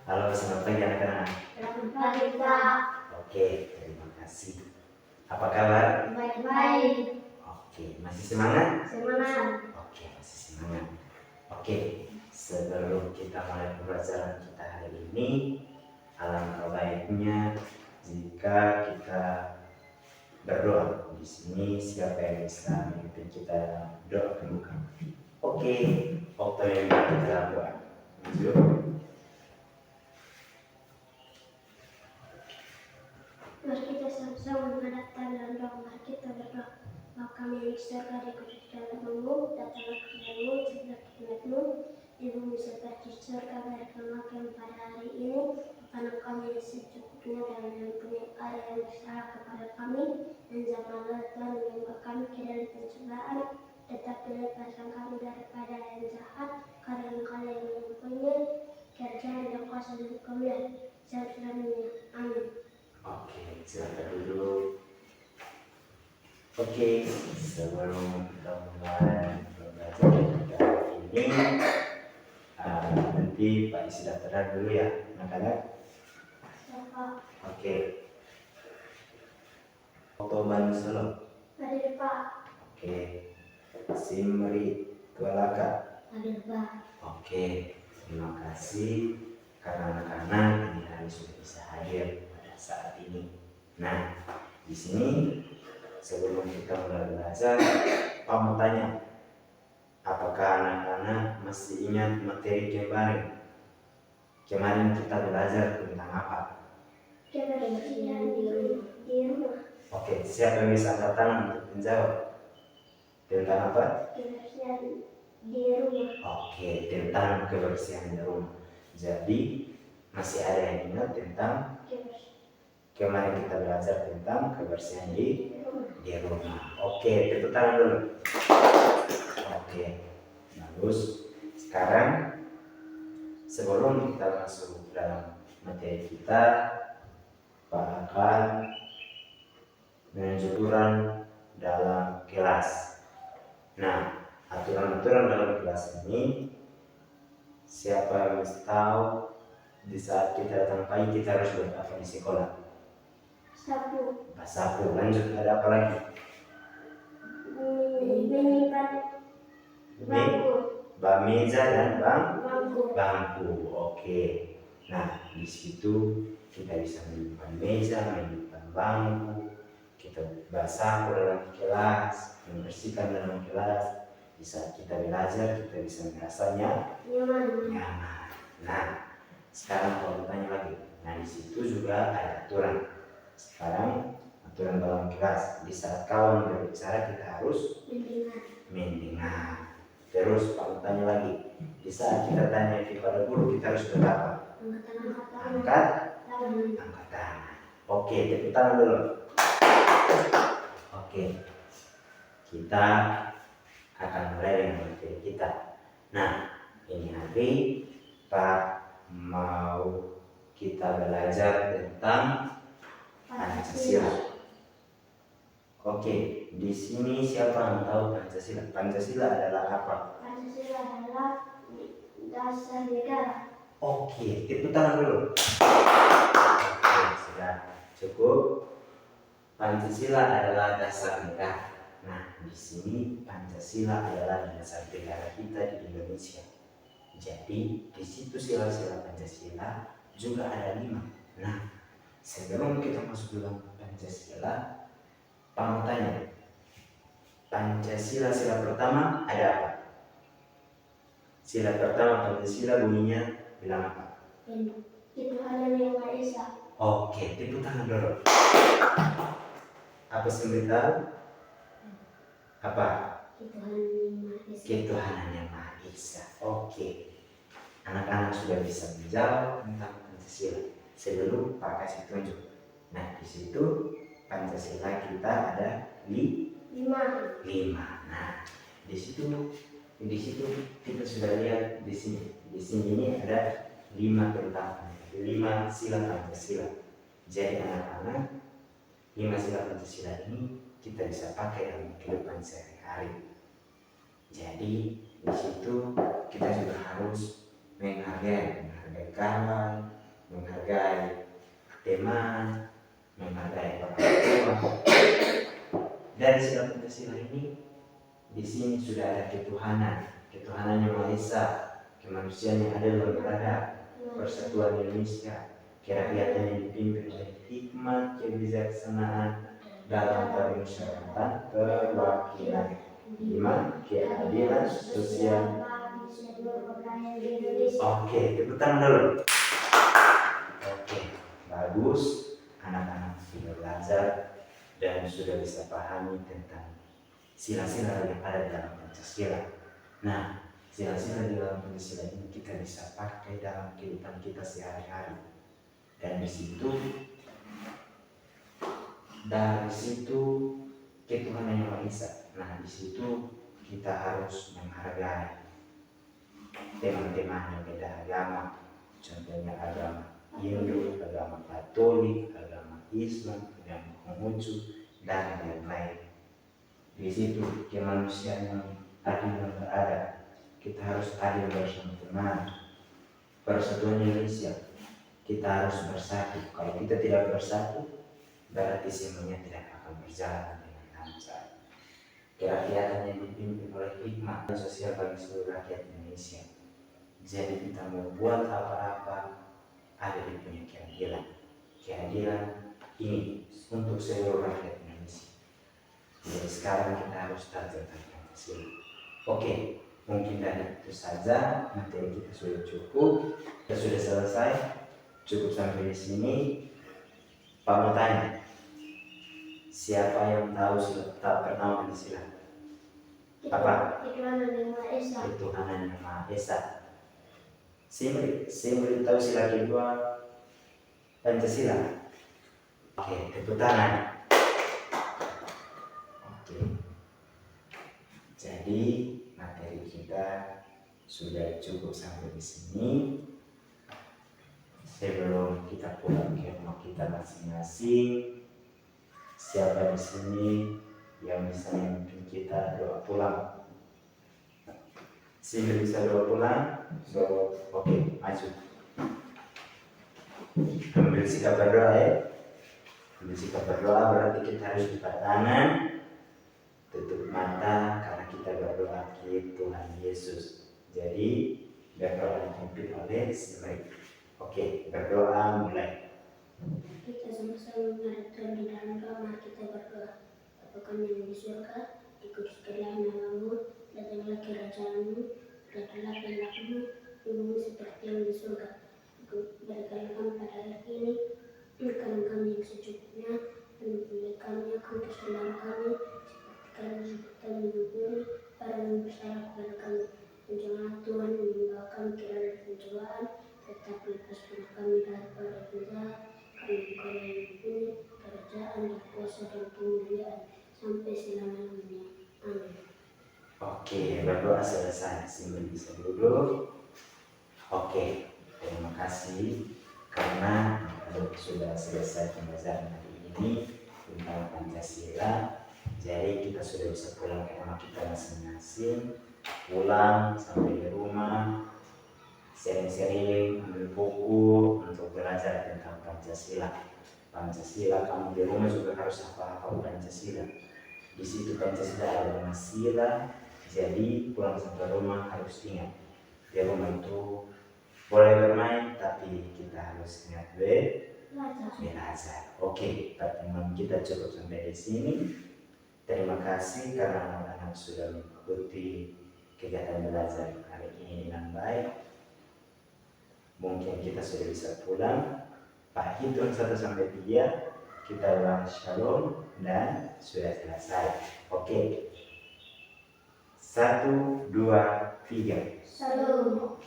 Halo, selamat pagi anak-anak. Selamat pagi, Pak. Oke, terima kasih. Apa kabar? Baik-baik. Oke, masih semangat? Semangat. Oke, masih semangat. Oke, sebelum kita mulai pembelajaran kita hari ini, alangkah baiknya jika kita berdoa. Di sini siapa yang bisa memimpin kita doa kemuka? Oke, waktu yang kita doa. Lanjut. Mari kita sama-sama menghadapkan dalam doa. Mari kita berdoa. Bapa kami yang di surga, dikuduskan namamu, datanglah kemuliaan-Mu, jadilah kehendakmu di bumi seperti di surga. Berikanlah kami pada hari ini makanan kami yang secukupnya, dan ampuni yang bersalah kepada kami, dan janganlah Tuhan membawa kami ke dalam pencobaan, tetapi lepaskan kami daripada yang jahat, karena Engkau yang mempunyai kerajaan dan kuasa dan kemuliaan selama-lamanya. Amin. Oke, silakan dulu. Oke, sebelum kita mulai belajar kita ini, nanti Pak isi daftaran dulu ya, anak-anak. Oke. Oktober Solo. Hadir, Pak. Oke. Simri Tualaka. Hadir, Pak. Oke, terima kasih karena anak-anak ini hari sudah bisa hadir pada saat ini. Nah, di sini sebelum kita mulai belajar, Pak mau tanya, apakah anak-anak masih ingat materi kemarin? Kemarin kita belajar tentang apa? Kebersihan di rumah. Oke, siapa yang bisa angkat tangan untuk menjawab? Tentang apa? Kebersihan di rumah. Oke, tentang kebersihan di rumah. Jadi masih ada yang ingat tentang kemarin kita belajar tentang kebersihan di rumah. Oke, tepuk tangan dulu. Oke, bagus. Sekarang sebelum kita masuk dalam materi kita, Pak akan menunjuk aturan dalam kelas. Nah, aturan-aturan dalam kelas ini siapa yang mesti tahu di saat kita datang pagi kita harus buat apa di sekolah? Sapu. Sapu. Lanjut, ada apa lagi? Menyiapkan bangku. Meja dan Bangku. bangku. Oke. Nah, di situ kita bisa menyimpan meja, menyimpan bangku, kita basahu dalam kelas, membersihkan dalam kelas. Di saat kita belajar, kita bisa merasanya Nyaman. Nah, sekarang kalau bertanya lagi, nah di situ juga ada aturan. Sekarang aturan dalam kelas, di saat kawan berbicara kita harus mendengar. Terus Pak bertanya lagi, di saat kita tanya kepada guru kita harus berapa? Angkat tangan. Oke, tepuk tangan dulu. Oke, kita akan mulai dengan materi kita. Nah, ini hari Pak mau kita belajar tentang Pancasila. Oke, di sini siapa yang tahu Pancasila? Pancasila adalah apa? Pancasila adalah dasar negara. Oke, tepuk tangan dulu. Oke, sudah cukup. Pancasila adalah dasar negara. Nah, di sini Pancasila adalah dasar negara kita di Indonesia. Jadi di situ sila-sila Pancasila juga ada 5. Nah, sebelum kita masuk dalam Pancasila, Pak mau tanya, Pancasila sila pertama ada apa? Sila pertama Pancasila bunyinya bilang apa? Ketuhanan yang Maha Esa. Oke, tepuk tangan dulu. Apa sih tahu? Apa? Ketuhanan yang Maha Esa. Oke. Anak-anak sudah bisa menjawab tentang Pancasila. Sebelum Pak kasih tunjuk. Nah, di situ Pancasila kita ada 5. Nah, di situ kita sudah lihat di sini. Di sini ini ada 5 tentang 5 sila Pancasila. Jadi anak-anak, 5 sila Pancasila ini kita bisa pakai dalam kehidupan sehari-hari. Jadi di situ kita juga harus menghargai kawan, menghargai teman, menghargai orang tua. Dari sila Pancasila ini, di sini sudah ada ketuhanan yang Maha Esa, kemanusiaan yang adil dan beradab, persatuan Indonesia, kerakyatan yang dipimpin oleh hikmat kebijaksanaan dalam permusyawaratan perwakilan, iman, keadilan sosial. Oke, tepuk tangan dulu. Oke, bagus. Anak-anak sudah belajar dan sudah bisa pahami tentang sila-sila yang ada dalam Pancasila. Nah, sila-sila di dalam Pancasila ini kita bisa pakai dalam kehidupan kita sehari-hari. Dan dari situ ketuhanan yang Maha Esa. Nah, di situ kita harus menghargai teman-teman yang beda agama, contohnya agama Hindu, agama Katolik, agama Islam, agama Konghucu, dan lain-lain. Di situ kemanusiaan yang adil dan beradab. Kita harus adil bersama teman. Persatuan Indonesia, kita harus bersatu. Kalau kita tidak bersatu, berarti semuanya tidak akan berjalan dengan lancar. Kerakyatan yang dipimpin oleh hikmah dan sosial bagi seluruh rakyat Indonesia. Jadi kita mau buat apa-apa, ada di punya keadilan. Keadilan ini untuk seluruh rakyat Indonesia. Jadi sekarang kita harus tahu tentang Pancasila. Oke, mungkin dari itu saja, materi kita sudah cukup, kita sudah selesai, cukup sampai di sini. Pak mau tanya, siapa yang tahu pertama Pancasila? Apa? Ketuhanan yang Maha Esa. Ketuhanan yang Maha Esa. Saya tahu sila kedua Pancasila. Oke, tepuk tangan. Oke. Jadi materi kita sudah cukup sampai di sini. Sebelum kita pulang ke rumah kita masing-masing, siapa di sini yang bisa memimpin kita doa pulang? Sehingga bisa doa pulang? Oke, maju. Ambil sikap berdoa ya. Ambil sikap berdoa berarti kita harus buka tangan, tutup mata karena kita berdoa ke Tuhan Yesus. Jadi berdoa dipimpin oleh Simai. Oke, berdoa mulai. Kita sama-sama menghadapkan di dalam doa, kita berdoa. Bapa kami yang di surga, dikuduskanlah namamu, datanglah kerajaanmu, berkatlah kehendakmu, di bumi seperti yang di surga. Berikanlah kami pada hari ini makanan kami yang secukupnya, dan ampuni kami akan kesalahan kami, seperti kami mengampuni para yang bersalah kepada kami. Dan janganlah Tuhan membawa kami ke dalam pencobaan, tetapi lepaskanlah kami daripada penjahat. Kami Engkau yang mempunyai kerajaan dan kuasa dan kemuliaan sampai selama-lamanya. Amin. Oke, berdoa selesai. Simon bisa duduk. Oke, terima kasih karena sudah selesai pembelajaran hari ini tentang Pancasila. Jadi kita sudah bisa pulang ke rumah kita masing-masing. Pulang sampai di rumah, sering-sering ambil buku untuk belajar tentang Pancasila. Pancasila, kamu di rumah juga harus hafal Pancasila. Di situ Pancasila ada 5 sila. Jadi pulang sampai rumah harus ingat. Di rumah itu boleh bermain, tapi kita harus ingat belajar. Oke, pertemuan kita cukup sampai di sini. Terima kasih karena anak-anak sudah mengikuti kegiatan belajar hari ini dengan baik. Mungkin kita sudah bisa pulang. Pak hitung 1 sampai 3, kita ulang shalom dan sudah selesai. Oke. 1, 2, 3. Shalom.